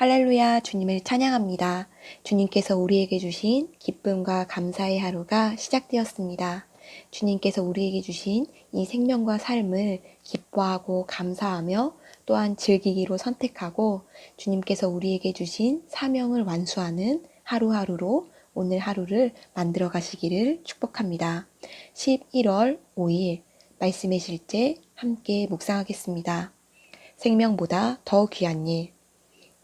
할렐루야, 주님을 찬양합니다. 주님께서 우리에게 주신 기쁨과 감사의 하루가 시작되었습니다. 주님께서 우리에게 주신 이 생명과 삶을 기뻐하고 감사하며 또한 즐기기로 선택하고 주님께서 우리에게 주신 사명을 완수하는 하루하루로 오늘 하루를 만들어 가시기를 축복합니다. 11월 5일 말씀의 실제 함께 묵상하겠습니다. 생명보다 더 귀한 일.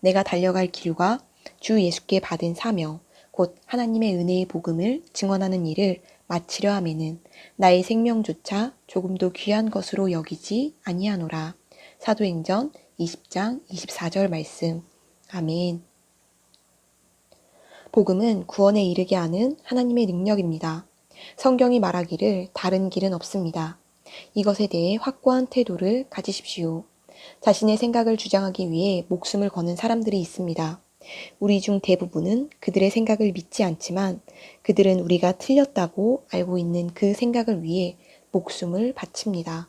내가 달려갈 길과 주 예수께 받은 사명, 곧 하나님의 은혜의 복음을 증언하는 일을 마치려 하면은 나의 생명조차 조금도 귀한 것으로 여기지 아니하노라. 사도행전 20장 24절 말씀. 아멘. 복음은 구원에 이르게 하는 하나님의 능력입니다. 성경이 말하기를 다른 길은 없습니다. 이것에 대해 확고한 태도를 가지십시오. 자신의 생각을 주장하기 위해 목숨을 거는 사람들이 있습니다. 우리 중 대부분은 그들의 생각을 믿지 않지만 그들은 우리가 틀렸다고 알고 있는 그 생각을 위해 목숨을 바칩니다.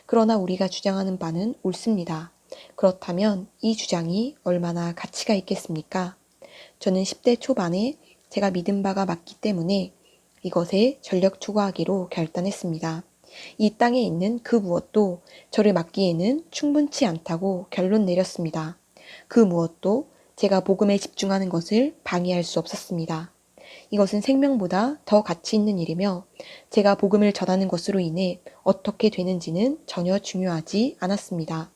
그러나 우리가 주장하는 바는 옳습니다. 그렇다면 이 주장이 얼마나 가치가 있겠습니까? 저는 10대 초반에 제가 믿은 바가 맞기 때문에 이것에 전력 투구하기로 결단했습니다. 이 땅에 있는 그 무엇도 저를 맡기에는 충분치 않다고 결론 내렸습니다. 그 무엇도 제가 복음에 집중하는 것을 방해할 수 없었습니다. 이것은 생명보다 더 가치 있는 일이며 제가 복음을 전하는 것으로 인해 어떻게 되는지는 전혀 중요하지 않았습니다.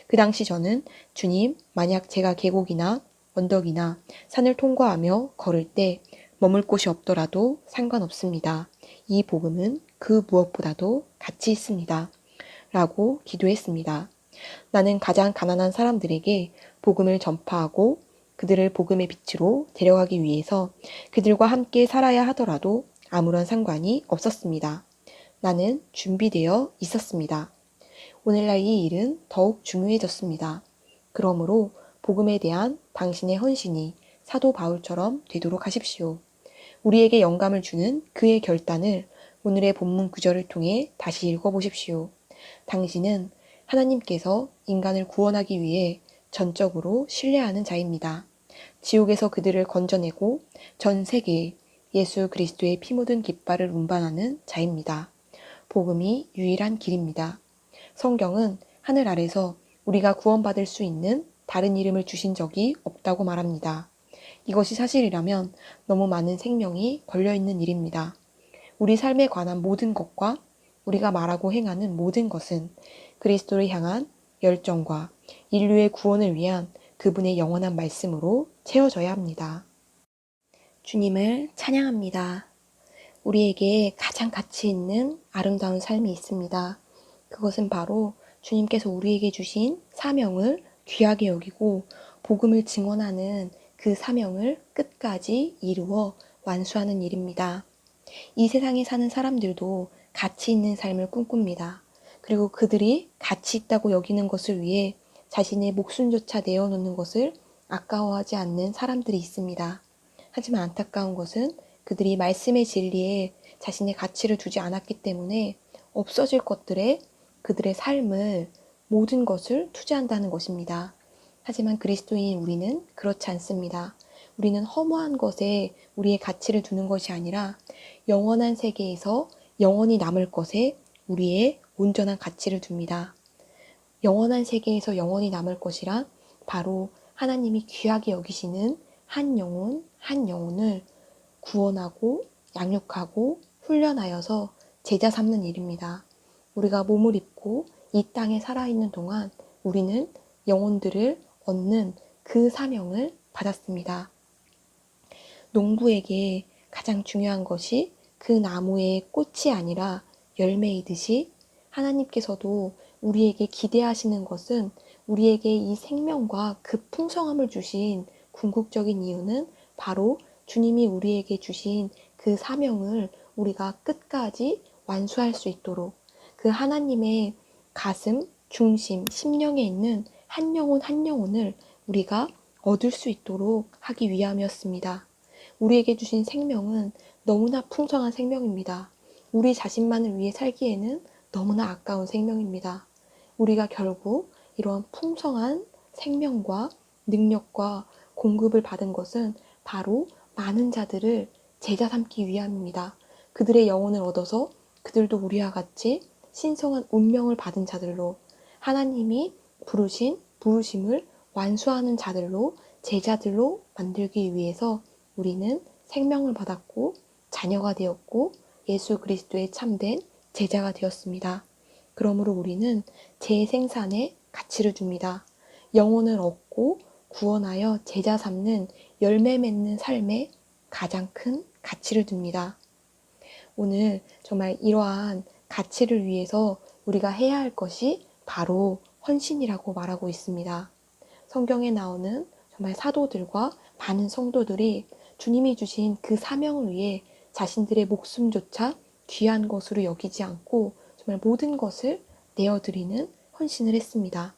그 당시 저는 주님, 만약 제가 계곡이나 언덕이나 산을 통과하며 걸을 때 머물 곳이 없더라도 상관없습니다. 이 복음은 그 무엇보다도 가치 있습니다. 라고 기도했습니다. 나는 가장 가난한 사람들에게 복음을 전파하고 그들을 복음의 빛으로 데려가기 위해서 그들과 함께 살아야 하더라도 아무런 상관이 없었습니다. 나는 준비되어 있었습니다. 오늘날 이 일은 더욱 중요해졌습니다. 그러므로 복음에 대한 당신의 헌신이 사도 바울처럼 되도록 하십시오. 우리에게 영감을 주는 그의 결단을 오늘의 본문 구절을 통해 다시 읽어보십시오. 당신은 하나님께서 인간을 구원하기 위해 전적으로 신뢰하는 자입니다. 지옥에서 그들을 건져내고 전 세계에 예수 그리스도의 피 묻은 깃발을 운반하는 자입니다. 복음이 유일한 길입니다. 성경은 하늘 아래서 우리가 구원받을 수 있는 다른 이름을 주신 적이 없다고 말합니다. 이것이 사실이라면 너무 많은 생명이 걸려있는 일입니다. 우리 삶에 관한 모든 것과 우리가 말하고 행하는 모든 것은 그리스도를 향한 열정과 인류의 구원을 위한 그분의 영원한 말씀으로 채워져야 합니다. 주님을 찬양합니다. 우리에게 가장 가치 있는 아름다운 삶이 있습니다. 그것은 바로 주님께서 우리에게 주신 사명을 귀하게 여기고 복음을 증언하는 그 사명을 끝까지 이루어 완수하는 일입니다. 이 세상에 사는 사람들도 가치 있는 삶을 꿈꿉니다. 그리고 그들이 가치 있다고 여기는 것을 위해 자신의 목숨조차 내어놓는 것을 아까워하지 않는 사람들이 있습니다. 하지만 안타까운 것은 그들이 말씀의 진리에 자신의 가치를 두지 않았기 때문에 없어질 것들에 그들의 삶을 모든 것을 투자한다는 것입니다. 하지만 그리스도인 우리는 그렇지 않습니다. 우리는 허무한 것에 우리의 가치를 두는 것이 아니라 영원한 세계에서 영원히 남을 것에 우리의 온전한 가치를 둡니다. 영원한 세계에서 영원히 남을 것이란 바로 하나님이 귀하게 여기시는 한 영혼, 한 영혼을 구원하고 양육하고 훈련하여서 제자 삼는 일입니다. 우리가 몸을 입고 이 땅에 살아있는 동안 우리는 영혼들을 얻는 그 사명을 받았습니다. 농부에게 가장 중요한 것이 그 나무의 꽃이 아니라 열매이듯이 하나님께서도 우리에게 기대하시는 것은 우리에게 이 생명과 그 풍성함을 주신 궁극적인 이유는 바로 주님이 우리에게 주신 그 사명을 우리가 끝까지 완수할 수 있도록 그 하나님의 가슴, 중심, 심령에 있는 한 영혼 한 영혼을 우리가 얻을 수 있도록 하기 위함이었습니다. 우리에게 주신 생명은 너무나 풍성한 생명입니다. 우리 자신만을 위해 살기에는 너무나 아까운 생명입니다. 우리가 결국 이러한 풍성한 생명과 능력과 공급을 받은 것은 바로 많은 자들을 제자 삼기 위함입니다. 그들의 영혼을 얻어서 그들도 우리와 같이 신성한 운명을 받은 자들로, 하나님이 부르심을 완수하는 자들로, 제자들로 만들기 위해서 우리는 생명을 받았고 자녀가 되었고 예수 그리스도의 참된 제자가 되었습니다. 그러므로 우리는 재생산의 가치를 줍니다. 영혼을 얻고 구원하여 제자 삼는 열매 맺는 삶에 가장 큰 가치를 둡니다. 오늘 정말 이러한 가치를 위해서 우리가 해야 할 것이 바로 헌신이라고 말하고 있습니다. 성경에 나오는 정말 사도들과 많은 성도들이 주님이 주신 그 사명을 위해 자신들의 목숨조차 귀한 것으로 여기지 않고 정말 모든 것을 내어드리는 헌신을 했습니다.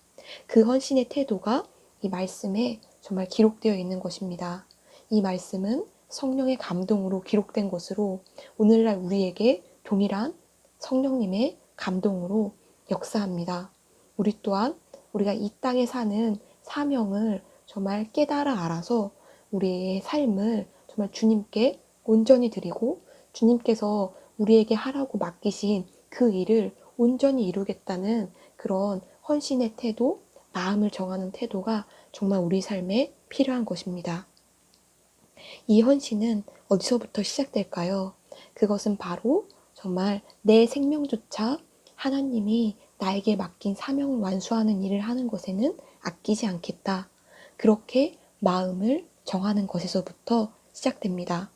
그 헌신의 태도가 이 말씀에 정말 기록되어 있는 것입니다. 이 말씀은 성령의 감동으로 기록된 것으로 오늘날 우리에게 동일한 성령님의 감동으로 역사합니다. 우리 또한 우리가 이 땅에 사는 사명을 정말 깨달아 알아서 우리의 삶을 정말 주님께 온전히 드리고 주님께서 우리에게 하라고 맡기신 그 일을 온전히 이루겠다는 그런 헌신의 태도, 마음을 정하는 태도가 정말 우리 삶에 필요한 것입니다. 이 헌신은 어디서부터 시작될까요? 그것은 바로 정말 내 생명조차 하나님이 나에게 맡긴 사명을 완수하는 일을 하는 것에는 아끼지 않겠다. 그렇게 마음을 정하는 것에서부터 시작됩니다.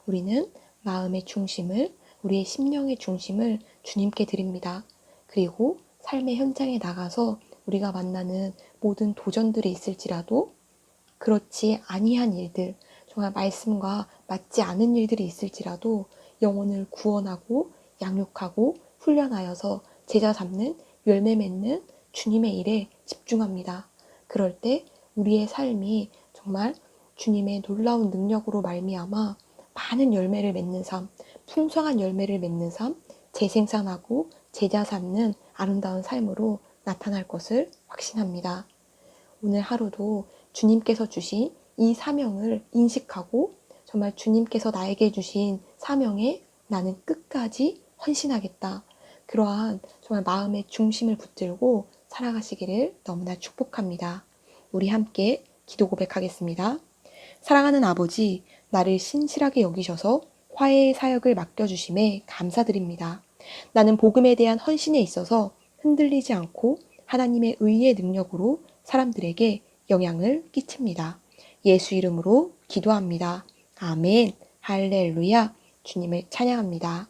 우리는 마음의 중심을, 우리의 심령의 중심을 주님께 드립니다. 그리고 삶의 현장에 나가서 우리가 만나는 모든 도전들이 있을지라도 그렇지 아니한 일들, 정말 말씀과 맞지 않은 일들이 있을지라도 영혼을 구원하고 양육하고 훈련하여서 제자 삼는 열매 맺는 주님의 일에 집중합니다. 그럴 때 우리의 삶이 정말 주님의 놀라운 능력으로 말미암아 많은 열매를 맺는 삶, 풍성한 열매를 맺는 삶, 재생산하고 제자 삼는 아름다운 삶으로 나타날 것을 확신합니다. 오늘 하루도 주님께서 주신 이 사명을 인식하고 정말 주님께서 나에게 주신 사명에 나는 끝까지 헌신하겠다. 그러한 정말 마음의 중심을 붙들고 살아가시기를 너무나 축복합니다. 우리 함께 기도 고백하겠습니다. 사랑하는 아버지, 나를 신실하게 여기셔서 화해의 사역을 맡겨주심에 감사드립니다. 나는 복음에 대한 헌신에 있어서 흔들리지 않고 하나님의 의의 능력으로 사람들에게 영향을 끼칩니다. 예수 이름으로 기도합니다. 아멘. 할렐루야. 주님을 찬양합니다.